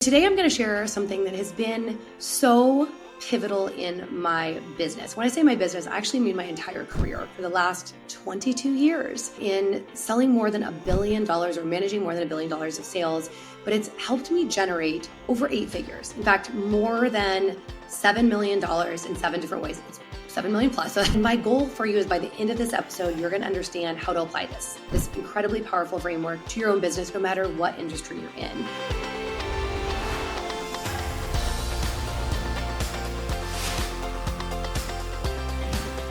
Today, I'm going to share something that has been so pivotal in my business. When I say my business, I actually mean my entire career for the last 22 years in selling more than $1 billion or managing more than $1 billion of sales. But it's helped me generate over 8 figures. In fact, more than $7 million in 7 different ways. It's 7 million plus. So my goal for you is by the end of this episode, you're going to understand how to apply this incredibly powerful framework to your own business, no matter what industry you're in.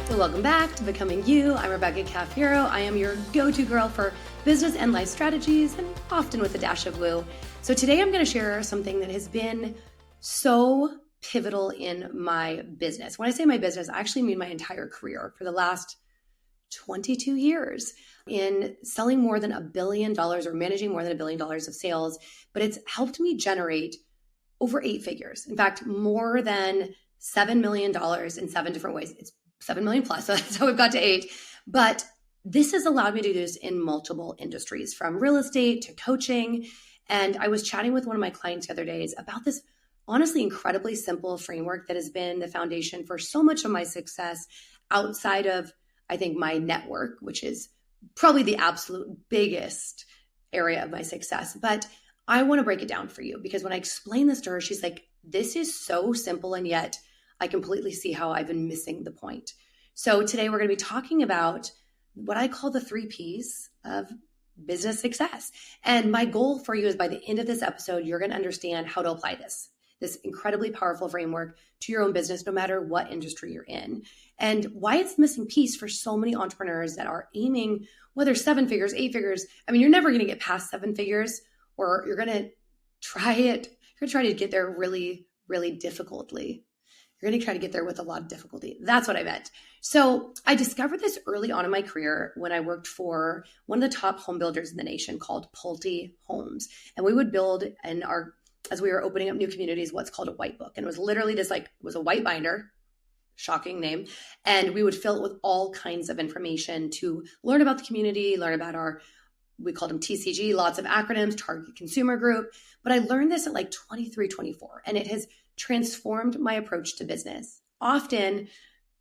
So welcome back to Becoming You. I'm Rebecca Cafiero. I am your go-to girl for business and life strategies, and often with a dash of woo. So today I'm going to share something that has been so pivotal in my business. When I say my business, I actually mean my entire career for the last 22 years in selling more than $1 billion or managing more than $1 billion of sales. But it's helped me generate over 8 figures. In fact, more than $7 million in 7 different ways. It's 7 million plus. So that's how we've got to 8. But this has allowed me to do this in multiple industries, from real estate to coaching. And I was chatting with one of my clients the other days about this honestly incredibly simple framework that has been the foundation for so much of my success outside of, I think, my network, which is probably the absolute biggest area of my success. But I want to break it down for you, because when I explained this to her, she's like, this is so simple, and yet I completely see how I've been missing the point. So today we're going to be talking about what I call the 3 Ps of business success. And my goal for you is by the end of this episode, you're going to understand how to apply this incredibly powerful framework to your own business, no matter what industry you're in, and why it's the missing piece for so many entrepreneurs that are aiming, whether 7 figures, 8 figures. I mean, you're never going to get past 7 figures, or you're going to try it. You're going to try to get there really, really difficultly. You're going to try to get there with a lot of difficulty. That's what I meant. So I discovered this early on in my career when I worked for one of the top home builders in the nation called Pulte Homes. And we would build as we were opening up new communities, what's called a white book. And it was literally just like, it was a white binder, shocking name. And we would fill it with all kinds of information to learn about the community, learn about we called them TCG, lots of acronyms, target consumer group. But I learned this at like 23, 24, and it has transformed my approach to business. Often,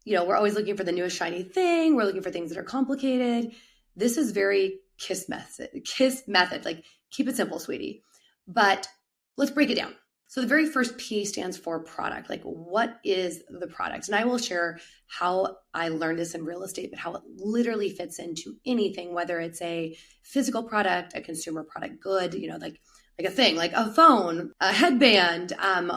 we're always looking for the newest shiny thing. We're looking for things that are complicated. This is very KISS method, like keep it simple, sweetie. But let's break it down. So the very first P stands for product. Like, what is the product? And I will share how I learned this in real estate, but how it literally fits into anything, whether it's a physical product, a consumer product good, like a thing, like a phone, a headband,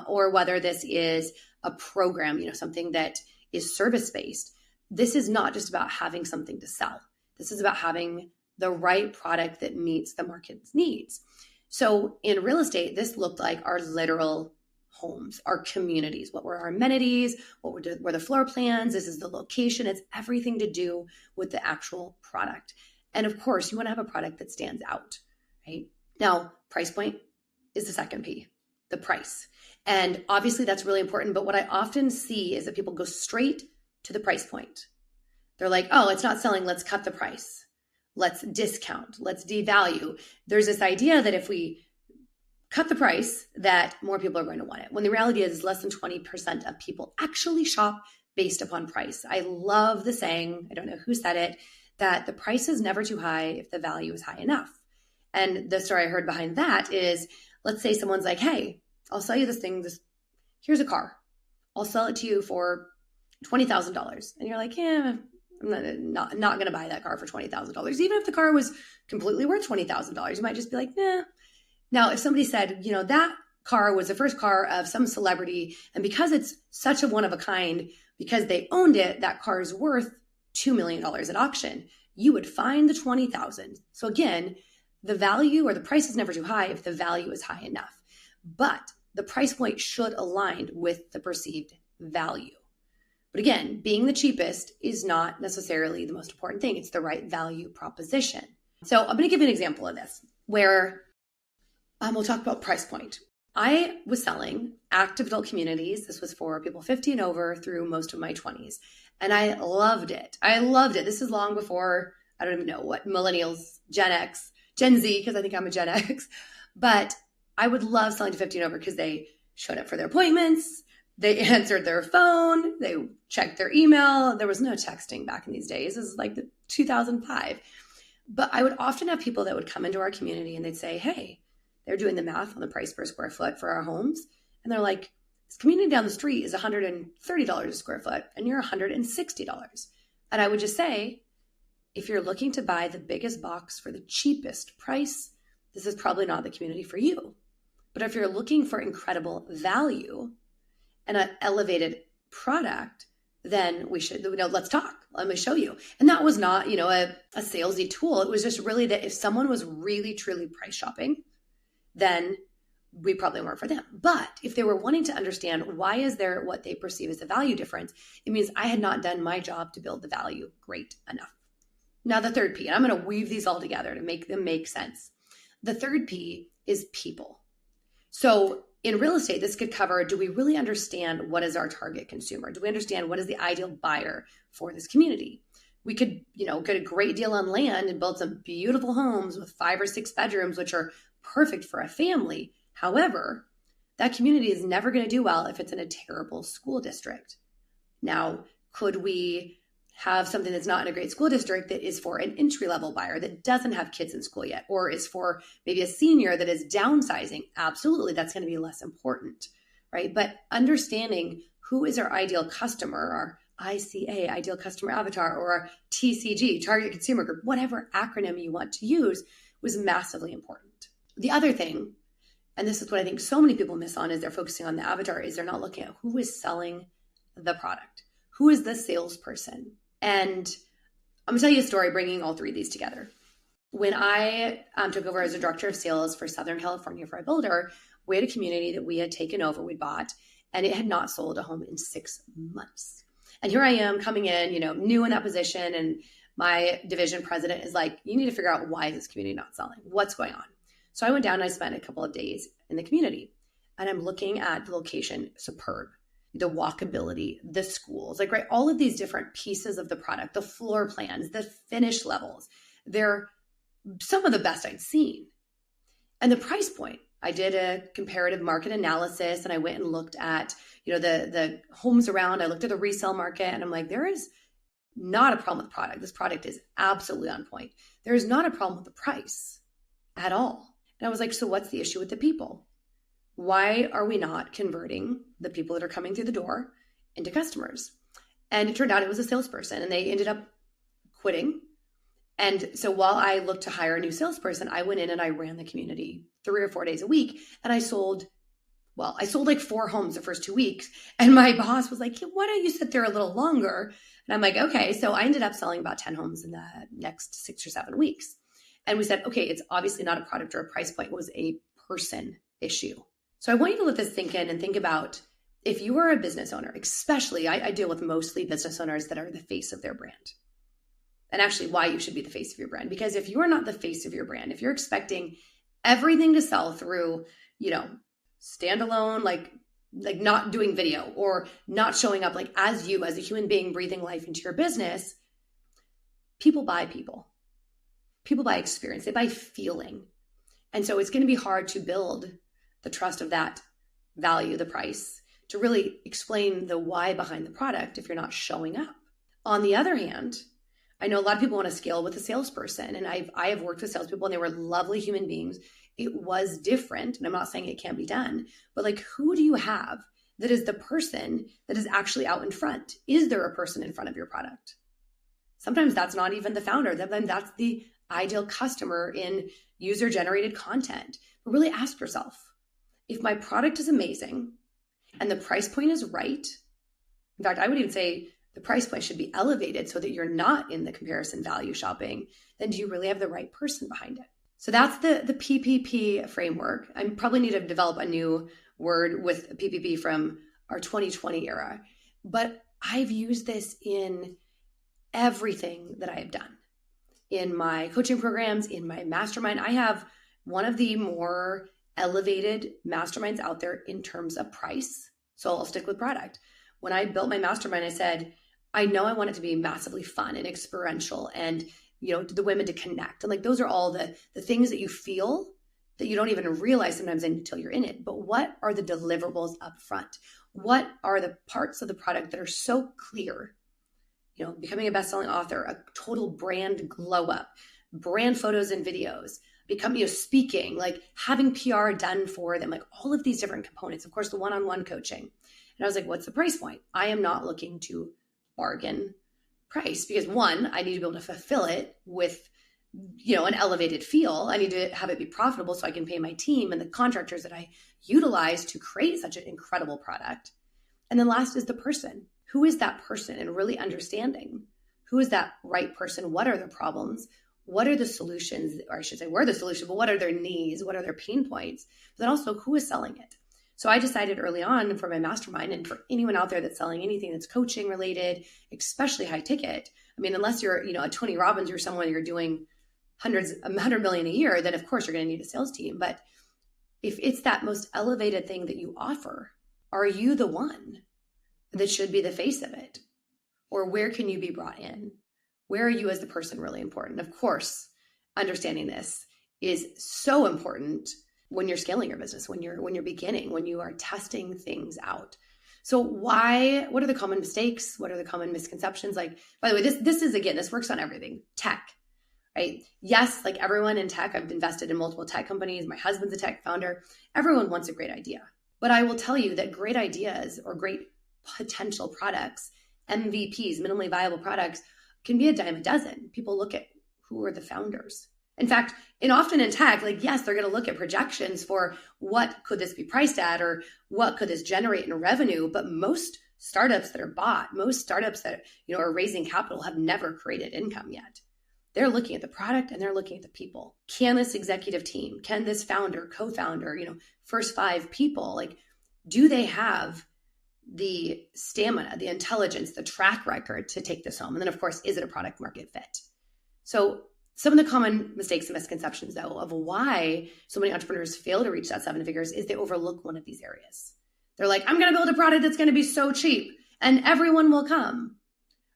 or whether this is a program, something that is service-based. This is not just about having something to sell. This is about having the right product that meets the market's needs. So in real estate, this looked like our literal homes, our communities. What were our amenities? What were the floor plans? This is the location. It's everything to do with the actual product. And of course, you want to have a product that stands out, right? Now, price point is the second P, the price. And obviously that's really important. But what I often see is that people go straight to the price point. They're like, oh, it's not selling. Let's cut the price. Let's discount. Let's devalue. There's this idea that if we cut the price, that more people are going to want it. When the reality is less than 20% of people actually shop based upon price. I love the saying, I don't know who said it, that the price is never too high if the value is high enough. And the story I heard behind that is, let's say someone's like, hey, I'll sell you this thing. Here's a car. I'll sell it to you for $20,000. And you're like, yeah, I'm not going to buy that car for $20,000. Even if the car was completely worth $20,000, you might just be like, nah. Now, if somebody said, that car was the first car of some celebrity, and because it's such a one of a kind, because they owned it, that car is worth $2 million at auction, you would find the $20,000. So again, the value or the price is never too high if the value is high enough. But the price point should align with the perceived value. But again, being the cheapest is not necessarily the most important thing. It's the right value proposition. So I'm going to give you an example of this where we'll talk about price point. I was selling active adult communities. This was for people 50 and over through most of my 20s. And I loved it. This is long before, I don't even know what, millennials, Gen X, Gen Z, because I think I'm a Gen X. But I would love selling to 15 over because they showed up for their appointments. They answered their phone. They checked their email. There was no texting back in these days. This is like the 2005. But I would often have people that would come into our community and they'd say, hey, they're doing the math on the price per square foot for our homes. And they're like, this community down the street is $130 a square foot and you're $160. And I would just say, if you're looking to buy the biggest box for the cheapest price, this is probably not the community for you. But if you're looking for incredible value and an elevated product, then we should, let's talk. Let me show you. And that was not, a salesy tool. It was just really that if someone was really, truly price shopping, then we probably weren't for them. But if they were wanting to understand why is there what they perceive as a value difference, it means I had not done my job to build the value great enough. Now the third P, and I'm going to weave these all together to make them make sense. The third P is people. So in real estate, this could cover, do we really understand what is our target consumer? Do we understand what is the ideal buyer for this community? We could, get a great deal on land and build some beautiful homes with 5 or 6 bedrooms, which are perfect for a family. However, that community is never going to do well if it's in a terrible school district. Now, could we have something that's not in a great school district that is for an entry-level buyer that doesn't have kids in school yet, or is for maybe a senior that is downsizing? Absolutely, that's going to be less important, right? But understanding who is our ideal customer, our ICA, ideal customer avatar, or our TCG, target consumer group, whatever acronym you want to use, was massively important. The other thing, and this is what I think so many people miss on as they're focusing on the avatar, is they're not looking at who is selling the product. Who is the salesperson? And I'm going to tell you a story bringing all 3 of these together. When I took over as a director of sales for Southern California for a builder, we had a community that we had taken over, we bought, and it had not sold a home in 6 months. And here I am coming in, new in that position. And my division president is like, you need to figure out why is this community not selling? What's going on? So I went down and I spent a couple of days in the community and I'm looking at the location, superb. The walkability, the schools, right? All of these different pieces of the product, the floor plans, the finish levels, they're some of the best I'd seen. And the price point, I did a comparative market analysis and I went and looked at, the homes around, I looked at the resale market and I'm like, there is not a problem with the product. This product is absolutely on point. There is not a problem with the price at all. And I was like, so what's the issue with the people? Why are we not converting the people that are coming through the door into customers? And it turned out it was a salesperson and they ended up quitting. And so while I looked to hire a new salesperson, I went in and I ran the community 3 or 4 days a week. And I sold like 4 homes the first 2 weeks. And my boss was like, hey, why don't you sit there a little longer? And I'm like, okay. So I ended up selling about 10 homes in the next 6 or 7 weeks. And we said, okay, it's obviously not a product or a price point. It was a person issue. So I want you to let this sink in and think about if you are a business owner, especially I deal with mostly business owners that are the face of their brand. And actually why you should be the face of your brand. Because if you are not the face of your brand, if you're expecting everything to sell through, standalone, like not doing video or not showing up like as you, as a human being breathing life into your business, people buy people. People buy experience. They buy feeling. And so it's going to be hard to build the trust of that value, the price, to really explain the why behind the product if you're not showing up. On the other hand, I know a lot of people want to scale with a salesperson, and I have worked with salespeople and they were lovely human beings. It was different, and I'm not saying it can't be done, but like who do you have that is the person that is actually out in front? Is there a person in front of your product? Sometimes that's not even the founder. Then that's the ideal customer in user-generated content. But really ask yourself, if my product is amazing and the price point is right, in fact, I would even say the price point should be elevated so that you're not in the comparison value shopping, then do you really have the right person behind it? So that's the PPP framework. I probably need to develop a new word with PPP from our 2020 era, but I've used this in everything that I have done. In my coaching programs, in my mastermind, I have one of the more elevated masterminds out there in terms of price. So I'll stick with product. When I built my mastermind, I said, I know I want it to be massively fun and experiential and, the women to connect. And like, those are all the things that you feel that you don't even realize sometimes until you're in it. But what are the deliverables up front? What are the parts of the product that are so clear? Becoming a best-selling author, a total brand glow up, brand photos and videos, speaking, like having PR done for them, like all of these different components. Of course, the one-on-one coaching. And I was like, what's the price point? I am not looking to bargain price because one, I need to be able to fulfill it with, an elevated feel. I need to have it be profitable so I can pay my team and the contractors that I utilize to create such an incredible product. And then last is the person. Who is that person? And really understanding who is that right person? What are their problems? What are the solutions? Or I should say, we're the solution, but what are their needs? What are their pain points? But then also, who is selling it? So I decided early on for my mastermind, and for anyone out there that's selling anything that's coaching related, especially high ticket. I mean, unless you're, a Tony Robbins, you're someone you're doing 100 million a year, then of course you're going to need a sales team. But if it's that most elevated thing that you offer, are you the one that should be the face of it? Or where can you be brought in? Where are you as the person really important? Of course, understanding this is so important when you're scaling your business, when you're beginning, when you are testing things out. So what are the common mistakes? What are the common misconceptions? Like, by the way, this works on everything. Tech, right? Yes, like everyone in tech, I've invested in multiple tech companies. My husband's a tech founder. Everyone wants a great idea. But I will tell you that great ideas or great potential products, MVPs, minimally viable products, can be a dime a dozen. People look at who are the founders. In fact, often in tech, yes, they're going to look at projections for what could this be priced at or what could this generate in revenue. But most startups that are bought, most startups that are raising capital have never created income yet. They're looking at the product and they're looking at the people. Can this executive team, can this founder, co-founder, first 5 people, do they have the stamina, the intelligence, the track record to take this home? And then of course, is it a product market fit? So some of the common mistakes and misconceptions though of why so many entrepreneurs fail to reach that 7 figures is they overlook one of these areas. They're like, I'm going to build a product that's going to be so cheap and everyone will come,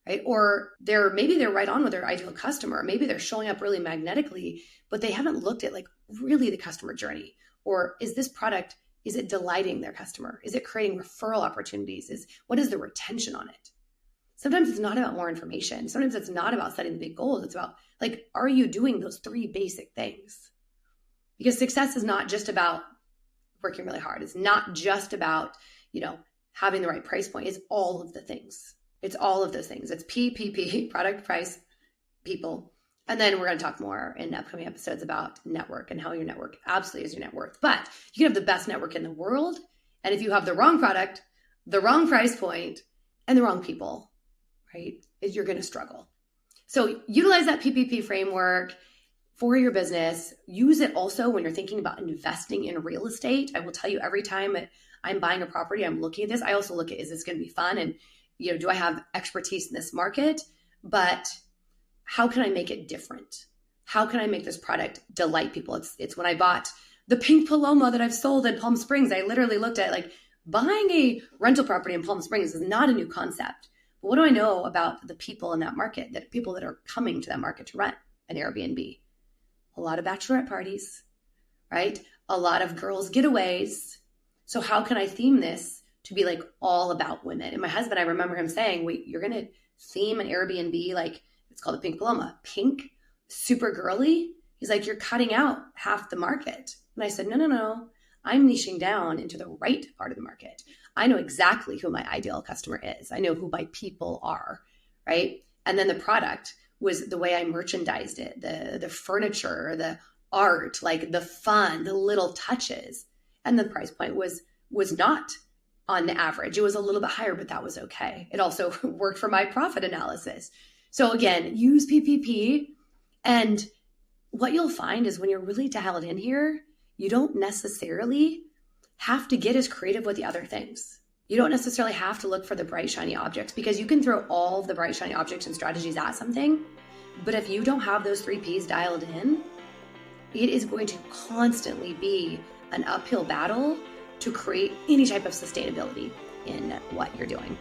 right? Or maybe they're right on with their ideal customer. Maybe they're showing up really magnetically, but they haven't looked at really the customer journey. Or is this product, is it delighting their customer? Is it creating referral opportunities? What is the retention on it? Sometimes it's not about more information. Sometimes it's not about setting the big goals. It's about are you doing those 3 basic things? Because success is not just about working really hard. It's not just about, having the right price point. It's all of the things. It's all of those things. It's PPP, product, price, people. And then we're going to talk more in upcoming episodes about network and how your network absolutely is your net worth. But you can have the best network in the world. And if you have the wrong product, the wrong price point, and the wrong people, right, you're going to struggle. So utilize that PPP framework for your business. Use it also when you're thinking about investing in real estate. I will tell you every time I'm buying a property, I'm looking at this. I also look at, is this going to be fun? And, do I have expertise in this market? But how can I make it different? How can I make this product delight people? It's when I bought the pink Paloma that I've sold in Palm Springs, I literally looked at buying a rental property in Palm Springs is not a new concept. But what do I know about the people in that market, that people that are coming to that market to rent an Airbnb? A lot of bachelorette parties, right? A lot of girls' getaways. So how can I theme this to be all about women? And my husband, I remember him saying, wait, you're going to theme an Airbnb it's called the Pink Paloma, pink, super girly. He's like, you're cutting out half the market. And I said, no. I'm niching down into the right part of the market. I know exactly who my ideal customer is. I know who my people are, right? And then the product was the way I merchandised it, the furniture, the art, the fun, the little touches. And the price point was not on the average. It was a little bit higher, but that was okay. It also worked for my profit analysis. So again, use PPP. And what you'll find is when you're really dialed in here, you don't necessarily have to get as creative with the other things. You don't necessarily have to look for the bright, shiny objects, because you can throw all of the bright, shiny objects and strategies at something. But if you don't have those 3 Ps dialed in, it is going to constantly be an uphill battle to create any type of sustainability in what you're doing.